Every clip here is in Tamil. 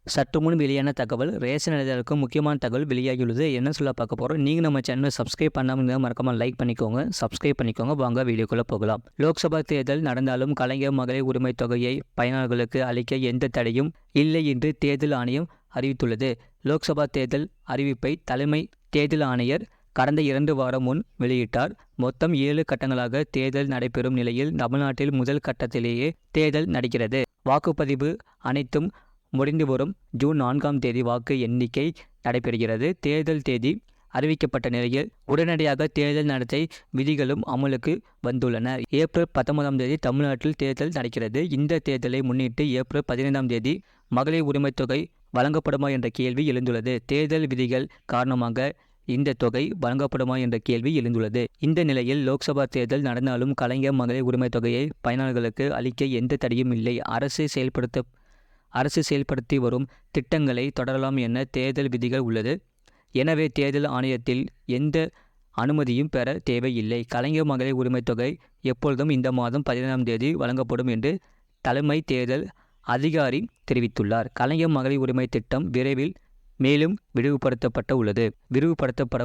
சற்று முன் வெளியான தகவல், ரேஷன் அட்டைதாரருக்கும் முக்கியமான தகவல் வெளியாகியுள்ளது. என்ன சொல்ல பார்க்க போகிறோம்? நீங்கள் நம்ம சேனலை சப்ஸ்கிரைப் பண்ணாமல் இருந்தால் மறக்காமல் லைக் பண்ணிக்கோங்க, சப்ஸ்கிரைப் பண்ணிக்கோங்க. வாங்க வீடியோக்குள்ளே போகலாம். லோக்சபா தேர்தல் நடந்தாலும் கலைஞர் மகளிர் உரிமை தொகையை பயனாளர்களுக்கு அளிக்க எந்த தடையும் இல்லை என்று தேர்தல் ஆணையம் அறிவித்துள்ளது. லோக்சபா தேர்தல் அறிவிப்பை தலைமை தேர்தல் ஆணையர் கடந்த 2 வாரம் முன் வெளியிட்டார். மொத்தம் 7 கட்டங்களாக தேர்தல் நடைபெறும் நிலையில் தமிழ்நாட்டில் முதல் கட்டத்திலேயே தேர்தல் நடக்கிறது. வாக்குப்பதிவு அனைத்தும் முடிந்து வரும் ஜூன் 4ஆம் தேதி வாக்கு எண்ணிக்கை நடைபெறுகிறது. தேர்தல் தேதி அறிவிக்கப்பட்ட நிலையில் உடனடியாக தேர்தல் நடத்தை விதிகளும் அமலுக்கு வந்துள்ளன. ஏப்ரல் 19ஆம் தேதி தமிழ்நாட்டில் தேர்தல் நடக்கிறது. இந்த தேர்தலை முன்னிட்டு ஏப்ரல் 15ஆம் தேதி மகளிர் உரிமைத் தொகை வழங்கப்படுமா என்ற கேள்வி எழுந்துள்ளது. தேர்தல் விதிகள் காரணமாக இந்த தொகை வழங்கப்படுமா என்ற கேள்வி எழுந்துள்ளது. இந்த நிலையில் லோக்சபா தேர்தல் நடந்தாலும் கலைஞர் மகளிர் உரிமைத் தொகையை பயனாளர்களுக்கு அளிக்க எந்த தடையும் இல்லை. அரசு செயல்படுத்தி வரும் திட்டங்களை தொடரலாம் என தேர்தல் விதிகள் உள்ளது. எனவே தேர்தல் ஆணையத்தில் எந்த அனுமதியும் பெற தேவையில்லை. கலைஞர் மகளிர் உரிமைத் தொகை எப்பொழுதும் இந்த மாதம் 15ஆம் தேதி வழங்கப்படும் என்று தலைமை தேர்தல் அதிகாரி தெரிவித்துள்ளார். கலைஞர் மகளிர் உரிமை திட்டம் விரைவில் மேலும் விரிவுபடுத்தப்பட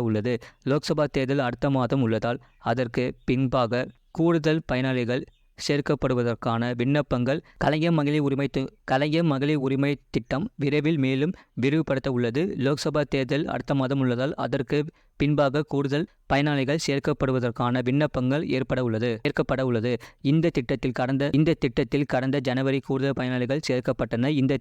உள்ளது. லோக்சபா தேர்தல் அடுத்த மாதம் உள்ளதால் அதற்கு பின்பாக கூடுதல் பயனாளிகள் சேர்க்கப்படுவதற்கான விண்ணப்பங்கள் கலைஞர் மகளிர் உரிமை திட்டம் விரைவில் மேலும் விரிவுபடுத்த உள்ளது. லோக்சபா தேர்தல் அடுத்த மாதம் உள்ளதால் அதற்கு பின்பாக கூடுதல் பயனாளிகள் சேர்க்கப்படுவதற்கான விண்ணப்பங்கள் ஏற்கப்பட உள்ளது. இந்த திட்டத்தில் கடந்த ஜனவரி கூடுதல் பயனாளிகள் சேர்க்கப்பட்டன. இந்த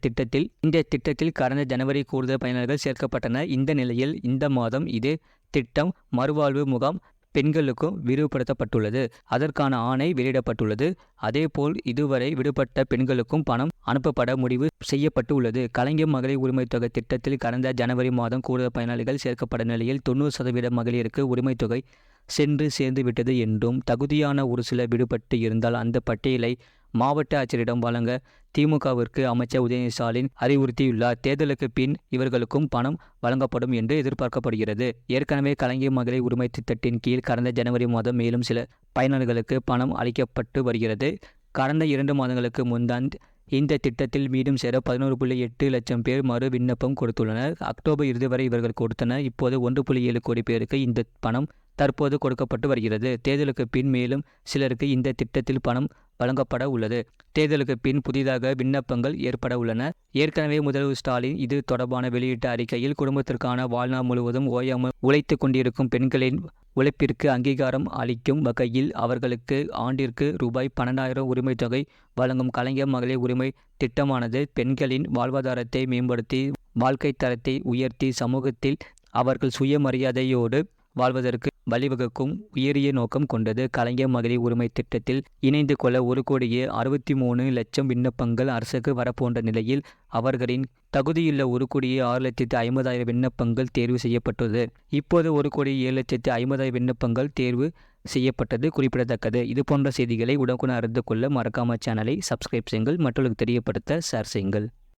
திட்டத்தில் கடந்த ஜனவரி கூடுதல் பயனாளிகள் சேர்க்கப்பட்டன. இந்த நிலையில் இந்த மாதம் இதே திட்டம் மறுவாழ்வு முகாம் பெண்களுக்கும் விரிவுபடுத்தப்பட்டுள்ளது. அதற்கான ஆணை வெளியிடப்பட்டுள்ளது. அதேபோல் இதுவரை விடுபட்ட பெண்களுக்கும் பணம் அனுப்பப்பட முடிவு செய்யப்பட்டு உள்ளது. கலைஞர் மகளிர் உரிமைத் தொகை திட்டத்தில் கடந்த ஜனவரி மாதம் கூடுதல் பயனாளிகள் சேர்க்கப்பட்ட நிலையில் 90% மகளிருக்கு உரிமைத் தொகை சேர்ந்து விட்டது என்றும் தகுதியான ஒரு சிலர் விடுபட்டு இருந்தால் அந்த பட்டியலை மாவட்ட ஆட்சியரிடம் வழங்க திமுகவிற்கு அமைச்சர் உதயநிதி ஸ்டாலின் அறிவுறுத்தியுள்ளார். தேர்தலுக்கு பின் இவர்களுக்கும் பணம் வழங்கப்படும் என்று எதிர்பார்க்கப்படுகிறது. ஏற்கனவே கலைஞர் மகளிர் உரிமை திட்டத்தின் கீழ் கடந்த ஜனவரி மாதம் மேலும் சில பயனாளிகளுக்கு பணம் அளிக்கப்பட்டு வருகிறது. கடந்த 2 மாதங்களுக்கு முன்தான் இந்த திட்டத்தில் மீண்டும் சேர 11.8 லட்சம் பேர் மறு விண்ணப்பம் கொடுத்துள்ளனர். அக்டோபர் இறுதி வரை இவர்கள் கொடுத்தனர். இப்போது 1.7 கோடி பேருக்கு இந்த பணம் தற்போது கொடுக்கப்பட்டு வருகிறது. தேர்தலுக்கு பின் மேலும் சிலருக்கு இந்த திட்டத்தில் பணம் வழங்கப்பட உள்ளது. தேர்தலுக்கு பின் புதிதாக விண்ணப்பங்கள் ஏற்பட உள்ளன. ஏற்கனவே முதல்வர் ஸ்டாலின் இது தொடர்பான வெளியிட்ட அறிக்கையில் குடும்பத்திற்கான வாழ்நாள் முழுவதும் ஓயாமல் உழைத்து கொண்டிருக்கும் பெண்களின் உழைப்பிற்கு அங்கீகாரம் அளிக்கும் வகையில் அவர்களுக்கு ஆண்டிற்கு ரூபாய் 12,000 உரிமைத் தொகை வழங்கும் கலைஞர் மகளிர் உரிமை திட்டமானது பெண்களின் வாழ்வாதாரத்தை மேம்படுத்தி வாழ்க்கை தரத்தை உயர்த்தி சமூகத்தில் அவர்கள் சுயமரியாதையோடு வாழ்வதற்கு வழிவகுக்கும் உயரிய நோக்கம் கொண்டது. கலைஞர் மகளிர் உரிமை திட்டத்தில் இணைந்து கொள்ள 1,63 லட்சம் விண்ணப்பங்கள் அரசுக்கு வரப்போன்ற நிலையில் அவர்களின் தகுதியுள்ள 1,6,50,000 விண்ணப்பங்கள் தேர்வு செய்யப்பட்டது. இப்போது 1,7,50,000 விண்ணப்பங்கள் தேர்வு செய்யப்பட்டது குறிப்பிடத்தக்கது. இது போன்ற செய்திகளை உடனுக்குடன் அறிந்து கொள்ள மறக்காம சேனலை சப்ஸ்கிரைப் செய்யுங்கள். மற்றவர்களுக்கு தெரியப்படுத்த ஷேர் செய்யுங்கள்.